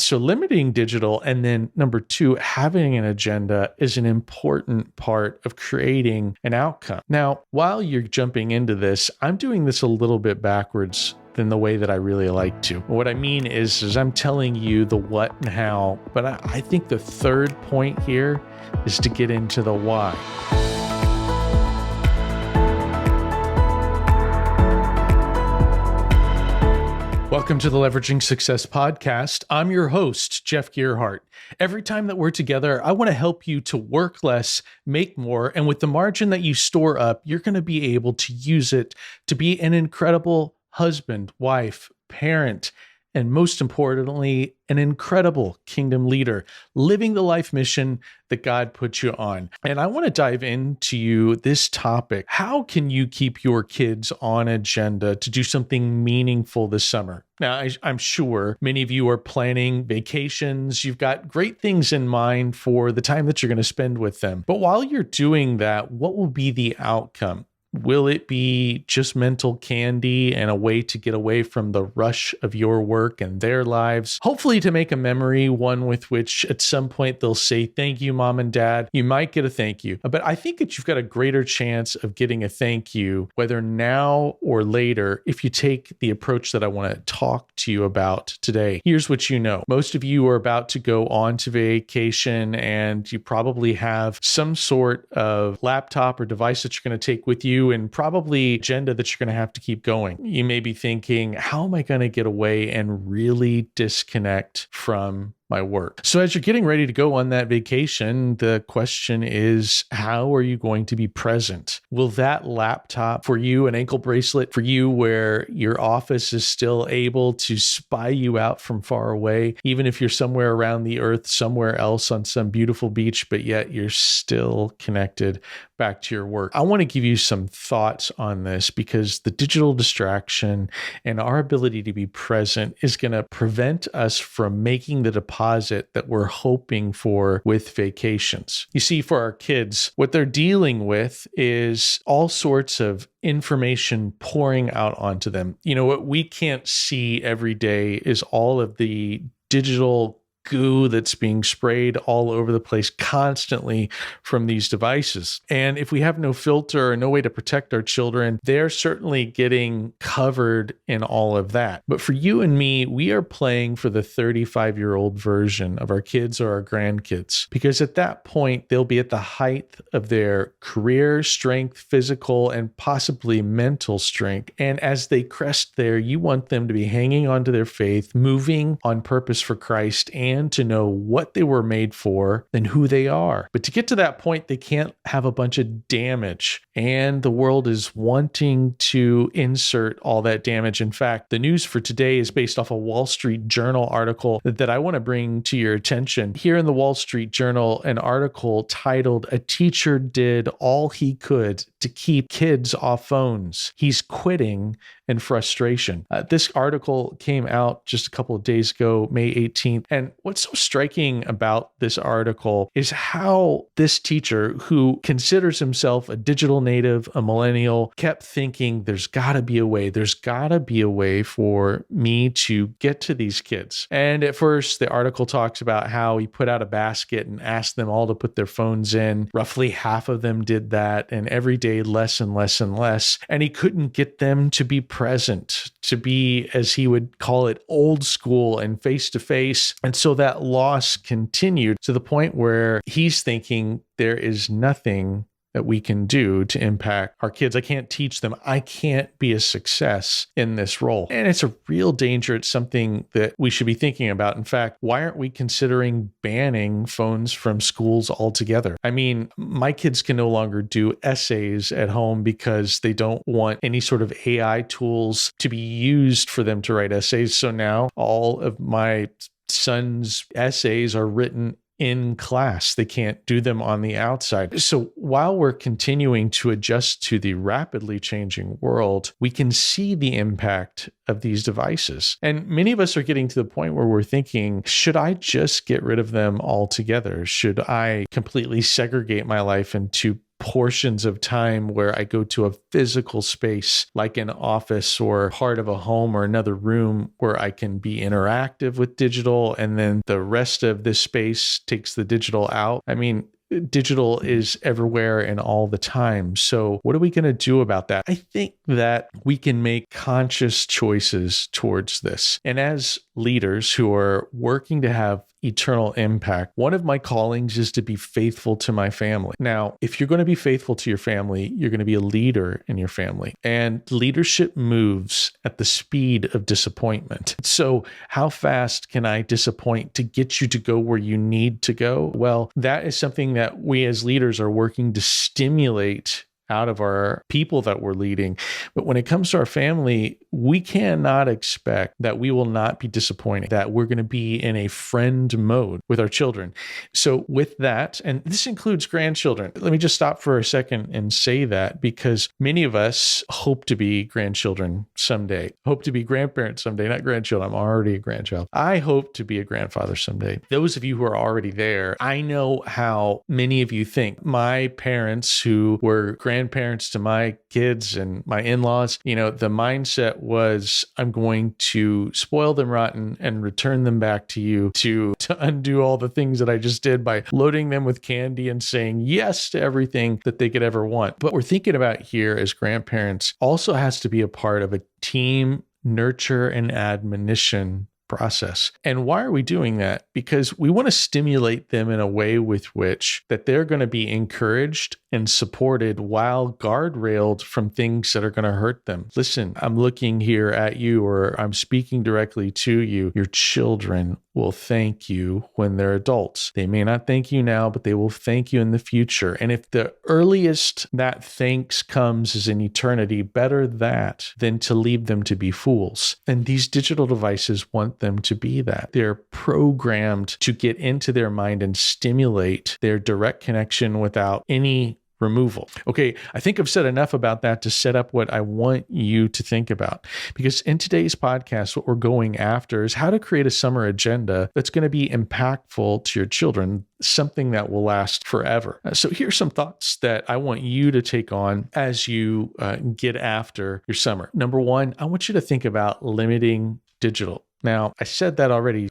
So limiting digital, and then number two, having an agenda is an important part of creating an outcome. Now, while you're jumping into this, I'm doing this a little bit backwards than the way that I really like to. What I mean is I'm telling you the what and how, but I think the third point here is to get into the why. Welcome to the Leveraging Success Podcast. I'm your host, Jeff Gerhardt. Every time that we're together, I want to help you to work less, make more, and with the margin that you store up, you're going to be able to use it to be an incredible husband, wife, parent, and most importantly, an incredible kingdom leader, living the life mission that God put you on. And I want to dive into this topic. How can you keep your kids on agenda to do something meaningful this summer? Now, I'm sure many of you are planning vacations. You've got great things in mind for the time that you're going to spend with them. But while you're doing that, what will be the outcome? Will it be just mental candy and a way to get away from the rush of your work and their lives? Hopefully to make a memory, one with which at some point they'll say, thank you, mom and dad. You might get a thank you, but I think that you've got a greater chance of getting a thank you, whether now or later, if you take the approach that I want to talk to you about today. Here's what you know. Most of you are about to go on to vacation, and you probably have some sort of laptop or device that you're going to take with you, and probably agenda that you're going to have to keep going. You may be thinking, how am I going to get away and really disconnect from my work? So as you're getting ready to go on that vacation, the question is, how are you going to be present? Will that laptop for you, an ankle bracelet for you where your office is still able to spy you out from far away, even if you're somewhere around the earth, somewhere else on some beautiful beach, but yet you're still connected back to your work? I want to give you some thoughts on this because the digital distraction and our ability to be present is going to prevent us from making the deposit that we're hoping for with vacations. You see, for our kids, what they're dealing with is all sorts of information pouring out onto them. You know, what we can't see every day is all of the digital goo that's being sprayed all over the place constantly from these devices. And if we have no filter or no way to protect our children, they're certainly getting covered in all of that. But for you and me, we are playing for the 35-year-old version of our kids or our grandkids, because at that point, they'll be at the height of their career strength, physical, and possibly mental strength. And as they crest there, you want them to be hanging on to their faith, moving on purpose for Christ, and to know what they were made for and who they are. But to get to that point, they can't have a bunch of damage. And the world is wanting to insert all that damage. In fact, the news for today is based off a Wall Street Journal article that I want to bring to your attention. Here in the Wall Street Journal, an article titled, "A Teacher Did All He Could to Keep Kids Off Phones. He's Quitting in Frustration." This article came out just a couple of days ago, May 18th. And what's so striking about this article is how this teacher, who considers himself a digital native, a millennial, kept thinking, there's got to be a way. There's got to be a way for me to get to these kids. And at first, the article talks about how he put out a basket and asked them all to put their phones in. Roughly half of them did that, and every day less and less and less. And he couldn't get them to be present, to be, as he would call it, old school and face-to-face. And so that loss continued to the point where he's thinking there is nothing that we can do to impact our kids. I can't teach them. I can't be a success in this role. And it's a real danger. It's something that we should be thinking about. In fact, why aren't we considering banning phones from schools altogether? I mean, my kids can no longer do essays at home because they don't want any sort of AI tools to be used for them to write essays. So now all of my son's essays are written in class. They can't do them on the outside. So while we're continuing to adjust to the rapidly changing world, we can see the impact of these devices. And many of us are getting to the point where we're thinking, should I just get rid of them altogether? Should I completely segregate my life into portions of time where I go to a physical space like an office or part of a home or another room where I can be interactive with digital, and then the rest of this space takes the digital out. I mean, digital is everywhere and all the time. So what are we going to do about that? I think that we can make conscious choices towards this. And as leaders who are working to have eternal impact, one of my callings is to be faithful to my family. Now, if you're going to be faithful to your family, you're going to be a leader in your family. And leadership moves at the speed of disappointment. So how fast can I disappoint to get you to go where you need to go? Well, that is something that we as leaders are working to stimulate out of our people that we're leading. But when it comes to our family, we cannot expect that we will not be disappointed, that we're going to be in a friend mode with our children. So with that, and this includes grandchildren, let me just stop for a second and say that, because many of us hope to be grandchildren someday, hope to be grandparents someday, not grandchildren. I'm already a grandchild. I hope to be a grandfather someday. Those of you who are already there, I know how many of you think. My parents, who were grandparents to my kids and my in-laws, the mindset was, I'm going to spoil them rotten and return them back to you to undo all the things that I just did by loading them with candy and saying yes to everything that they could ever want. But we're thinking about here as grandparents also has to be a part of a team nurture and admonition process. And why are we doing that? Because we want to stimulate them in a way with which that they're going to be encouraged and supported while guardrailed from things that are going to hurt them. Listen, I'm looking here at you, or I'm speaking directly to you. Your children will thank you when they're adults. They may not thank you now, but they will thank you in the future. And if the earliest that thanks comes is in eternity, better that than to leave them to be fools. And these digital devices want them to be that. They're programmed to get into their mind and stimulate their direct connection without any removal. Okay, I think I've said enough about that to set up what I want you to think about. Because in today's podcast, what we're going after is how to create a summer agenda that's going to be impactful to your children, something that will last forever. So here's some thoughts that I want you to take on as you get after your summer. Number one, I want you to think about limiting digital. Now, I said that already.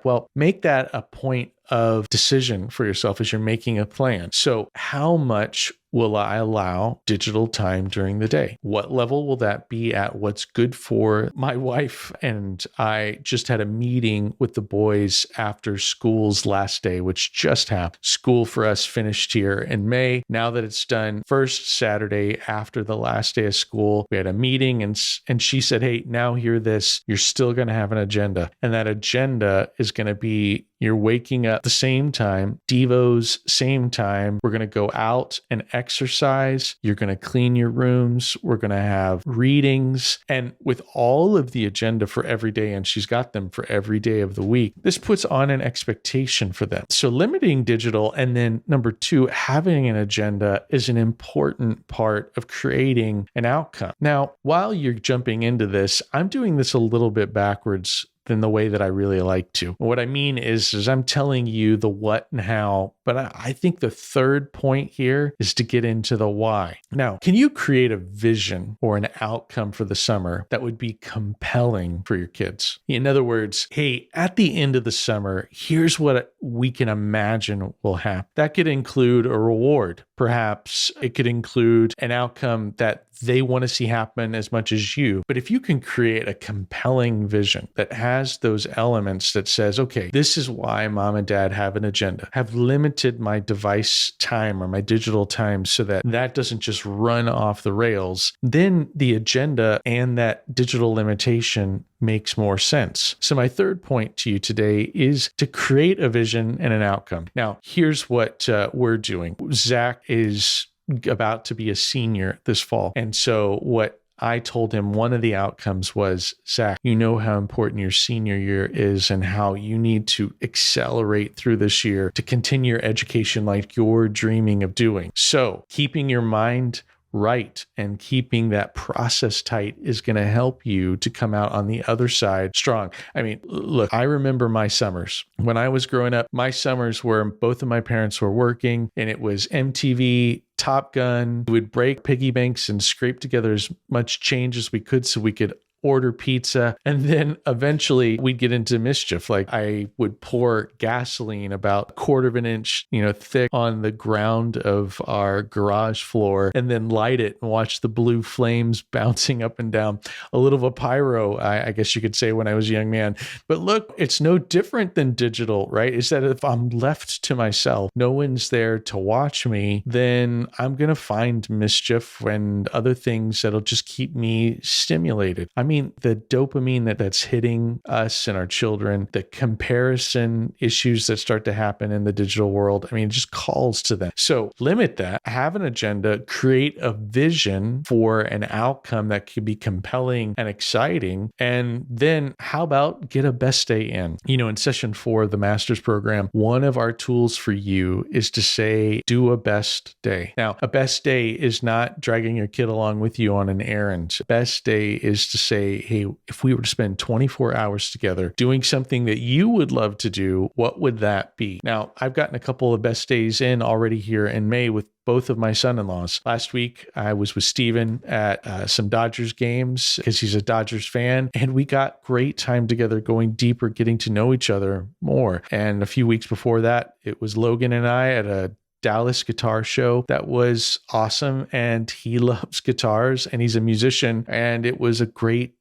Well, make that a point of decision for yourself as you're making a plan. So how much will I allow digital time during the day? What level will that be at? What's good for my wife? And I just had a meeting with the boys after school's last day, which just happened. School for us finished here in May. Now that it's done, first Saturday after the last day of school, we had a meeting and she said, hey, now hear this, you're still going to have an agenda. And that agenda is going to be you're waking up the same time, devos, same time. We're going to go out and exercise. You're going to clean your rooms. We're going to have readings. And with all of the agenda for every day, and she's got them for every day of the week, this puts on an expectation for them. So limiting digital, and then number two, having an agenda is an important part of creating an outcome. Now, while you're jumping into this, I'm doing this a little bit backwards than the way that I really like to. What I mean is I'm telling you the what and how, but I think the third point here is to get into the why. Now, can you create a vision or an outcome for the summer that would be compelling for your kids? In other words, hey, at the end of the summer, here's what we can imagine will happen. That could include a reward. Perhaps it could include an outcome that they want to see happen as much as you. But if you can create a compelling vision that has those elements that says, okay, this is why mom and dad have an agenda, have limited my device time or my digital time so that that doesn't just run off the rails, then the agenda and that digital limitation makes more sense. So my third point to you today is to create a vision and an outcome. Now, here's what we're doing. Zach is about to be a senior this fall. And so what I told him, one of the outcomes was, Zach, you know how important your senior year is and how you need to accelerate through this year to continue your education like you're dreaming of doing. So keeping your mind right and keeping that process tight is going to help you to come out on the other side strong. I mean, look, I remember my summers. When I was growing up, my summers were both of my parents were working, and it was MTV, Top Gun. We would break piggy banks and scrape together as much change as we could so we could order pizza. And then eventually we'd get into mischief. Like I would pour gasoline about a quarter of an inch, thick on the ground of our garage floor and then light it and watch the blue flames bouncing up and down. A little of a pyro, I guess you could say, when I was a young man. But look, it's no different than digital, right? Is that if I'm left to myself, no one's there to watch me, then I'm going to find mischief and other things that'll just keep me stimulated. I mean, the dopamine that's hitting us and our children, the comparison issues that start to happen in the digital world, it just calls to them. So limit that, have an agenda, create a vision for an outcome that could be compelling and exciting. And then how about get a best day in? In session 4 of the master's program, one of our tools for you is to say, do a best day. Now, a best day is not dragging your kid along with you on an errand. Best day is to say, hey, if we were to spend 24 hours together doing something that you would love to do, what would that be? Now, I've gotten a couple of best days in already here in May with both of my son-in-laws. Last week, I was with Steven at some Dodgers games because he's a Dodgers fan, and we got great time together going deeper, getting to know each other more. And a few weeks before that, it was Logan and I at a Dallas guitar show that was awesome, and he loves guitars and he's a musician, and it was a great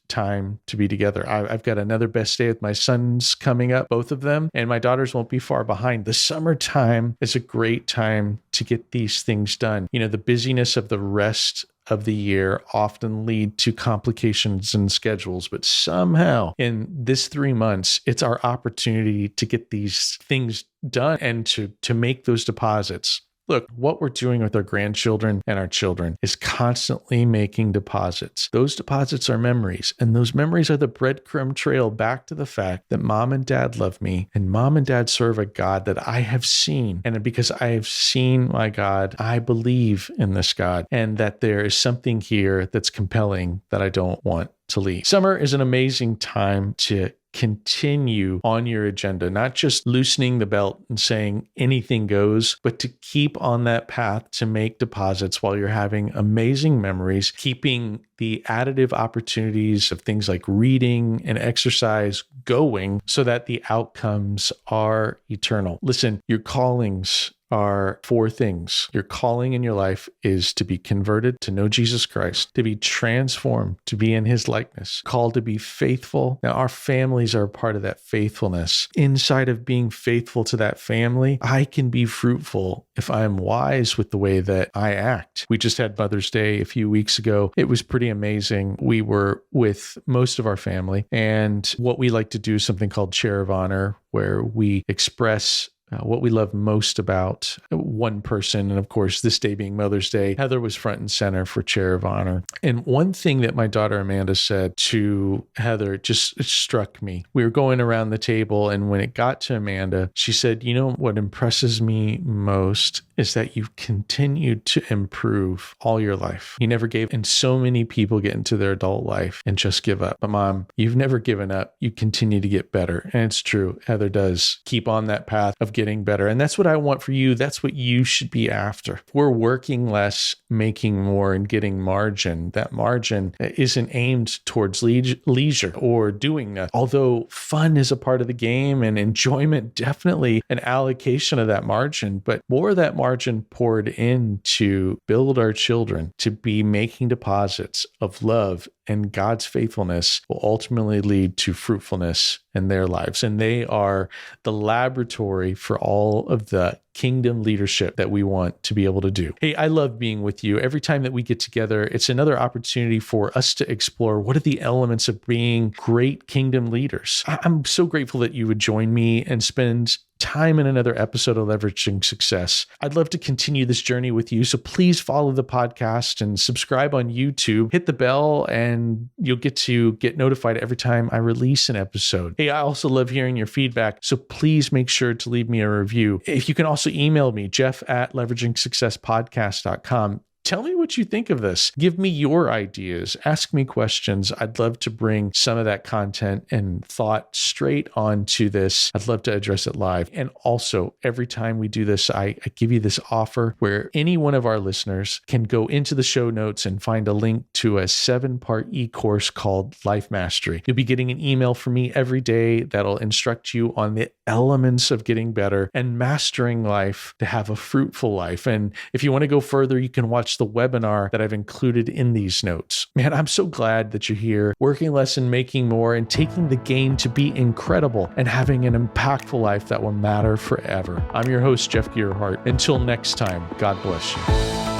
time to be together. I've got another best day with my sons coming up, both of them, and my daughters won't be far behind. The summertime is a great time to get these things done. The busyness of the rest of the year often lead to complications in schedules, but somehow in this 3 months, it's our opportunity to get these things done and to make those deposits. Look, what we're doing with our grandchildren and our children is constantly making deposits. Those deposits are memories, and those memories are the breadcrumb trail back to the fact that mom and dad love me, and mom and dad serve a God that I have seen. And because I have seen my God, I believe in this God, and that there is something here that's compelling that I don't want to leave. Summer is an amazing time to continue on your agenda, not just loosening the belt and saying anything goes, but to keep on that path to make deposits while you're having amazing memories, keeping the additive opportunities of things like reading and exercise going so that the outcomes are eternal. Listen, your callings are 4 things. Your calling in your life is to be converted, to know Jesus Christ, to be transformed, to be in his likeness, called to be faithful. Now, our families are a part of that faithfulness. Inside of being faithful to that family, I can be fruitful if I am wise with the way that I act. We just had Mother's Day a few weeks ago. It was pretty amazing. We were with most of our family, and what we like to do is something called Chair of Honor, where we express what we love most about one person. And of course, this day being Mother's Day, Heather was front and center for Chair of Honor. And one thing that my daughter Amanda said to Heather it struck me. We were going around the table, and when it got to Amanda, she said, what impresses me most is that you've continued to improve all your life. You never gave, and so many people get into their adult life and just give up. But Mom, you've never given up. You continue to get better. And it's true. Heather does keep on that path of getting better. And that's what I want for you. That's what you should be after. We're working less, making more, and getting margin. That margin isn't aimed towards leisure or doing nothing. Although fun is a part of the game and enjoyment, definitely an allocation of that margin, but more of that margin poured in to build our children to be making deposits of love, and God's faithfulness will ultimately lead to fruitfulness in their lives. And they are the laboratory for all of the kingdom leadership that we want to be able to do. Hey, I love being with you. Every time that we get together, it's another opportunity for us to explore what are the elements of being great kingdom leaders. I'm so grateful that you would join me and spend time in another episode of Leveraging Success. I'd love to continue this journey with you. So please follow the podcast and subscribe on YouTube. Hit the bell and you'll get notified every time I release an episode. Hey, I also love hearing your feedback. So please make sure to leave me a review. If you can also email me, Jeff@leveragingsuccesspodcast.com. Tell me what you think of this. Give me your ideas. Ask me questions. I'd love to bring some of that content and thought straight onto this. I'd love to address it live. And also, every time we do this, I give you this offer where any one of our listeners can go into the show notes and find a link to a 7-part e-course called Life Mastery. You'll be getting an email from me every day that'll instruct you on the elements of getting better and mastering life to have a fruitful life. And if you want to go further, you can watch the webinar that I've included in these notes. Man, I'm so glad that you're here, working less and making more, and taking the gain to be incredible and having an impactful life that will matter forever. I'm your host, Jeff Gerhardt. Until next time, God bless you.